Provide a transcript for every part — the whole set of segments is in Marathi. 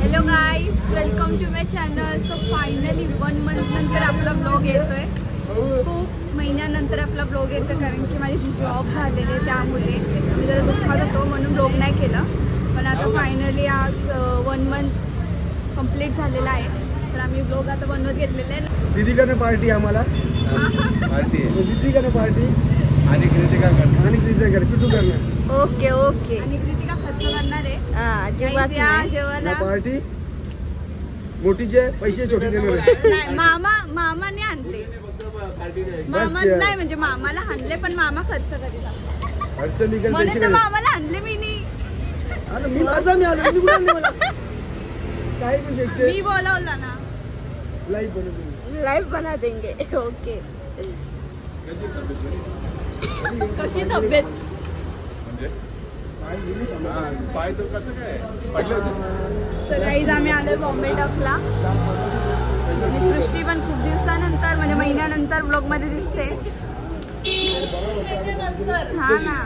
Hello guys, welcome to my channel. So finally 1 month नंतर आपला ब्लॉग येतोय. खूप महिन्यानंतर आपला ब्लॉग येतोय कारण की माझी जॉब झालेली त्यामुळे मी जरा दुःखात होतो म्हणून ब्लॉग नाही केला. पण आता फायनली आज 1 मंथ कंप्लीट झालेला आहे. तर आम्ही ब्लॉग आता बनवत घेतलेले आहे. दीदीकडे पार्टी आम्हाला पार्टी आहे. दीदीकडे पार्टी आणि कृतिका किटू करणार. Okay okay. आणि कृतिका खर्च करणार आहे जेवायला. पार्टी मोठीचे पैसे छोटे देणार आहे. मामाने आणले. मामा नाही म्हणजे मामाला आणले पण मामा खर्च करीला. खर्च निघेल पैसे मामाला आणले मी नाही. मी माझा मी आलो मी कुठे मला काय पण देखते. मी बोलावला ना. लाइव बना देंगे. ओके. कशी तब्येत म्हणजे पाय तो कसं काय पडले होते. तर गाईज आम्ही आलोय बॉम्बे डॉकला. आणि सृष्टी पण खूप दिवसानंतर म्हणजे महिन्यानंतर ब्लॉग मध्ये दिसते. हा ना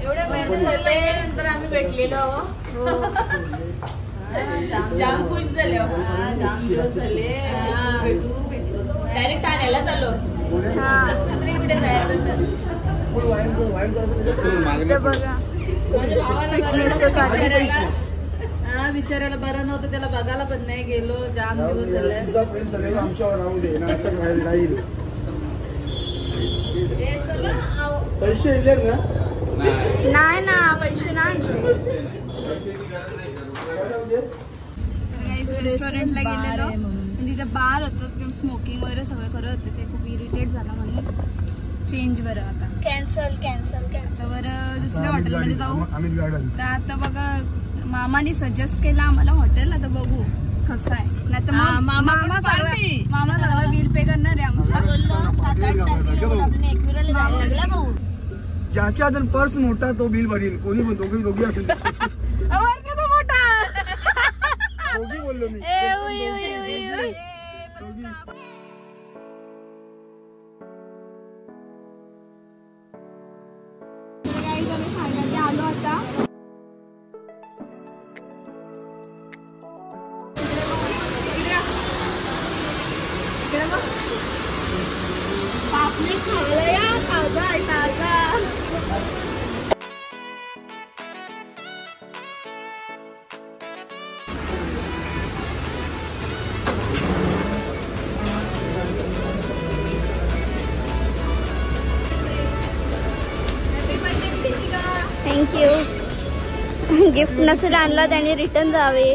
एवढ्या महिन्यानंतर आम्ही भेटलेलो. जाम खुश झाले. जाम दिवस झाले. डायरेक्ट ठाण्याला चाललो. कुठे जायचं बघा. बिचारायला बरं नव्हतं त्याला बघायला पण नाही गेलो. जाम दिवस झाले. पैसे ना नाही ना पैसे नाही. रेस्टॉरंटला गेलेलो तिथे बार होतं. स्मोकिंग वगैरे सगळं करत होते. ते खूप इरिटेट झालं म्हणून चेंज बरं आता कॅन्सल बरं दुसऱ्या हॉटेलमध्ये जाऊ. तर आता बघा मामाने सजेस्ट केलं आम्हाला हॉटेल. आता बघू कसं आहे. नाही तर मामा सगळं बिल पे करणार आहे आमचं. ज्याच्या हातात पर्स मोठा तो बिल भरील. कोणी पण दोघी असेल मोठा दोघी बोललो मी. आलो आता. पापलेट खायला या. ताजा थँक्यू. गिफ्ट नसेल आणला त्याने रिटर्न जावे.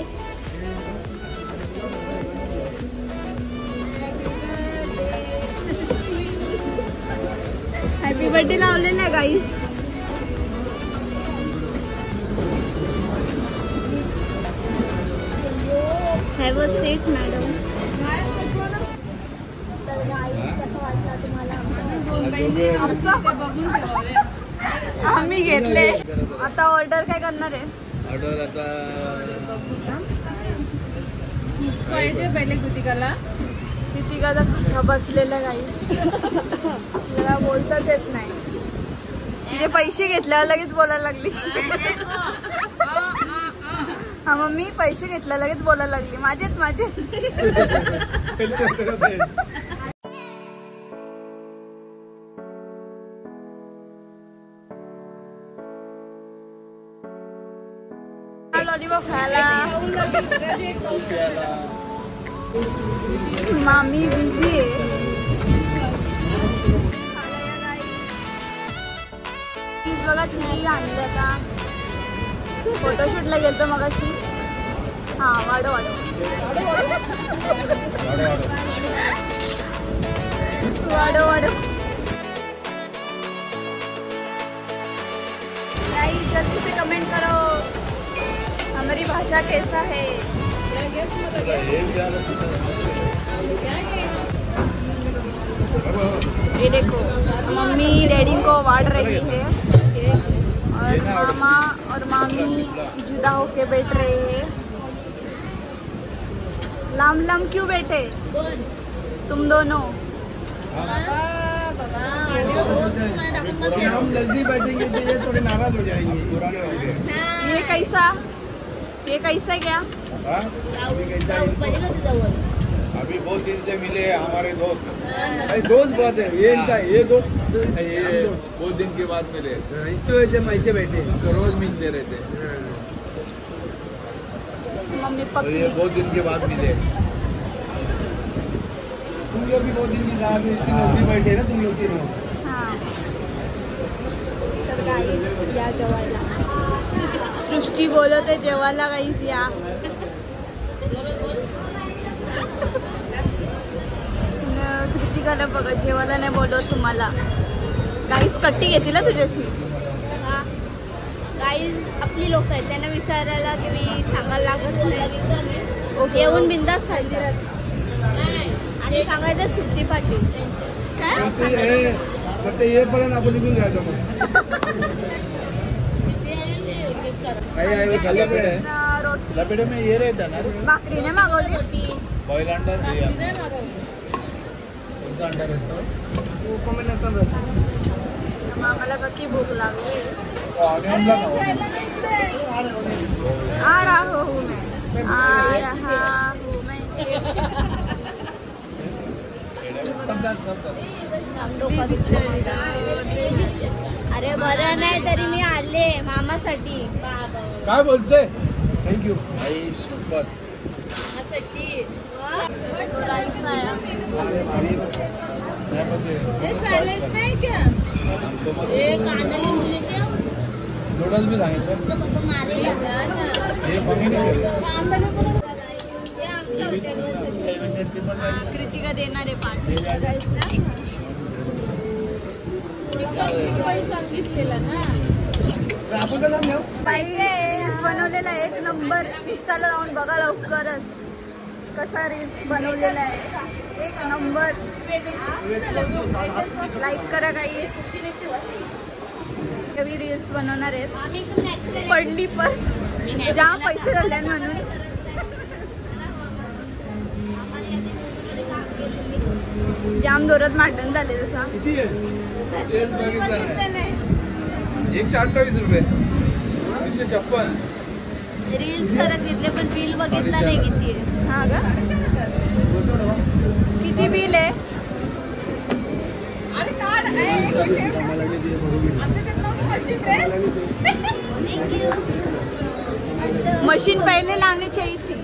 हॅपी बर्थडे लावलेला आहे guys. Have a seat madam. कसं वाटलं तुम्हाला? आम्ही घेतले. आता ऑर्डर काय करणार आहे? ऑर्डर आता पाहिजे पहिले कृतिकाला कसा बसलेला गाईस. तिला बोलताच येत नाही. तिचे पैसे घेतल्यावर लगेच बोलायला लागली. हा मम्मी पैसे घेतल्या लगेच बोलायला लागली. माझे लॉलीपॉप खायला. मामी बिझी आहे. बघा चिली आणली. आता फोटोशूटला गेलतो मगाशी. हा वाढव जल्दी से कमेंट करो हमारी भाषा कैसा है. ये देखो मम्मी डैडी को वाड़ रही है और मामा और मामी जुदा होके बैठ रहे हैं. लाम क्यों बैठे तुम दोनों? हम जल्दी बैठेंगे तो ये थोड़े नाराज हो जाएंगे. ये कैसा ये कैसा क्या? हाँ? अभी बहुत दिन से मिले हमारे दोस्त। दोस्त बहुत है ये इनका, ये दोस्त ये बहुत दिन के बाद मिले। इसको ऐसे मैसे बैठे तो रोज मिलते रहते। मम्मी तो पक्की ये बहुत दिन के बाद मिले। तुम लोग भी बहुत दिन की रात बैठे ना तुम लोग तीनों। हाँ तर गाईज या जेवायला. सृष्टी बोलत आहे जेवायला गाईज या. कृतिकाला बघा जेवायला नाही बोलत तुम्हाला. गाईज कट्टी घेतील ना तुझ्याशी. गाईज आपली लोक आहेत त्यांना विचारायला तुम्ही सांगायला लागत नाही. येऊन बिंदास खायचे आणि सांगायचं सुट्टी पाटील फक्त येईपर्यंत आपण निघून जायचं मग. रोटी लपेटे में ये रहता ना भाकरीने मागवली. बॉईल अंडर अंडा रहता आम्हाला बाकी भूक लागली. ऑनियन ला आ रहा हूँ मैं, आ रहा हूँ मैं. अरे बरं नाही तरी मी आले मामासाठी. काय बोलते. थँक्यू आई सुपर. राईस आया. नूडल्स भी सांगितलं. कृतिका देणार आहे पाठ. सांगितलेलं ना रील्स बनवलेला एक नंबर. इंस्टाला जाऊन बघा लवकरच कसा रील्स बनवलेला आहे. एक नंबर. लाईक करा काही. रील्स बनवणार आहेत. पडली पण जाम पैसे झाले म्हणून. जाम जोरात माटण झाले तसा. 128 रुपये 156. रील्स करत घेतले पण बिल बघितलं नाही किती आहे. हा का किती बिल आहे. मशीन पहले लाने चाहिए थी.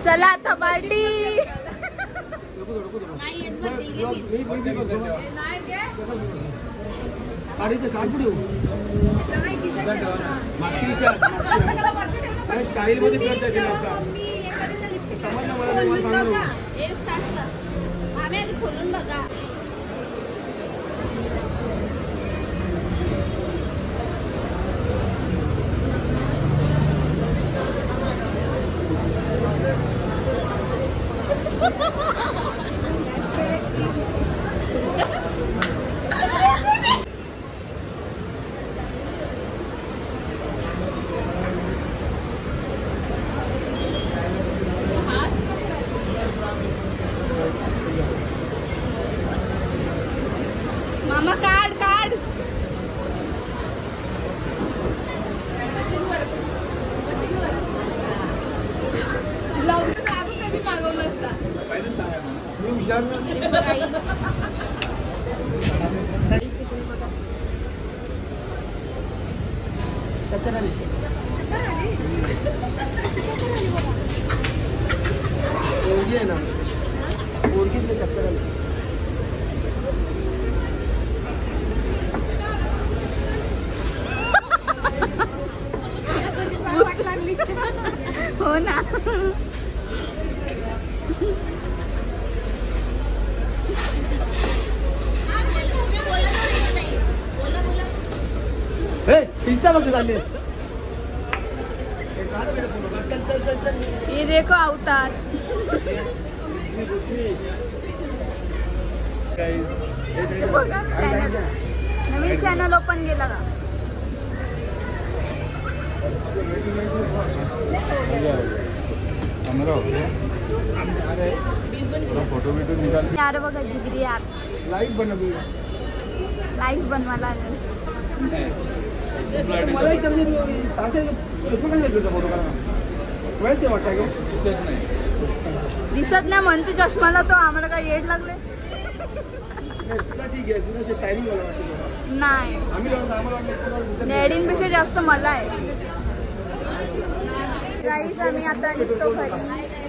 चला आता पार्टी. स्टाईल मध्ये प्रयत्न केला खोलून बघा. मामा काढ काढ. मी हुशार पोरगी आहे ना. पोरगीतले चक्कर आली. हो ना. पिझ्झा बघ झाले. ये देखो अवतार. चॅनल नवीन चॅनल ओपन केला का. फोटो बिटो निकाल. यार बघा जिगरी ॲप लाईव्ह बनवली. लाईव्ह बनवायला आलं. मलाही समजेल सांगते फोटो करा वेळेस ते वाटतं दिसत नाही दिसत नाही म्हणतो चष्माला तो आम्हाला काय येड लागले तुला ठीक आहे तुला शायनिंग मला वाटतं नाही आम्ही आम्हाला डॅडींपेक्षा जास्त मला आहे गाईस आम्ही आता निघतो घरी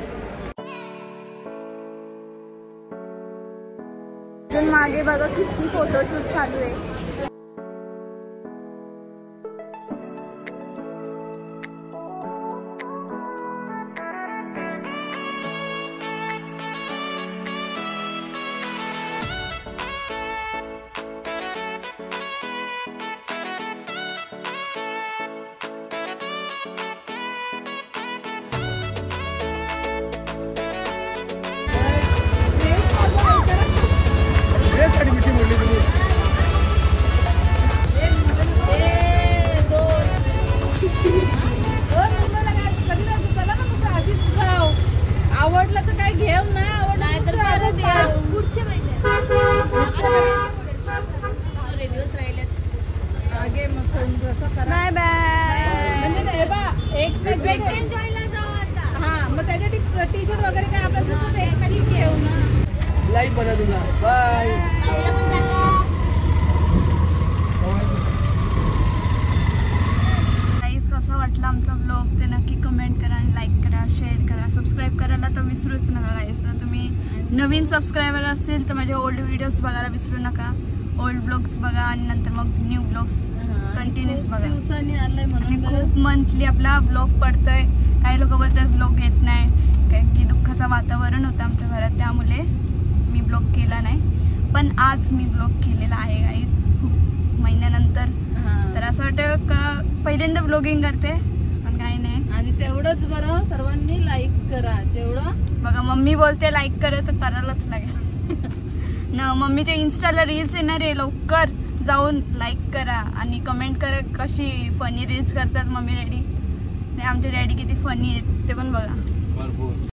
अजून मागे बघा किती फोटोशूट चालू आहे आवडलं तर काय घेऊ नाही आवडलं पुढचे दिवस राहिले बाय बाय एक हा मग त्याच्या टी शर्ट वगैरे काय आपल्याला एखादी घेऊ ना लाईक बना तुला बाय कसा वाटला आमचा ब्लॉग ते नक्की कमेंट करा आणि लाईक करा शेअर करा सबस्क्राईब करायला तर विसरूच नका गाईस तुम्ही नवीन सबस्क्रायबर असेल तर माझे ओल्ड व्हिडिओज बघायला विसरू नका ओल्ड ब्लॉग्स बघा आणि नंतर मग न्यू ब्लॉग्स कंटिन्यूस बघा आणि खूप मंथली आपला ब्लॉग पडतोय काही लोक बोलतात ब्लॉग येत नाही कारण की दुःखाचं वातावरण होतं आमच्या घरात त्यामुळे मी ब्लॉग केला नाही पण आज मी ब्लॉग केलेला आहे गाईज खूप महिन्यानंतर तर असं वाटतं का पहिल्यांदा ब्लॉगिंग करते पण काही नाही आणि तेवढंच बरं सर्वांनी लाईक करा जेवढं बघा मम्मी बोलते लाईक करा तर करायलाच लागेल ना मम्मीच्या इन्स्टाला रील्स येणार आहे लवकर जाऊन लाईक करा आणि कमेंट करा कशी फनी रील्स करतात मम्मी डॅडी आमचे डॅडी किती फनी आहेत ते पण बघा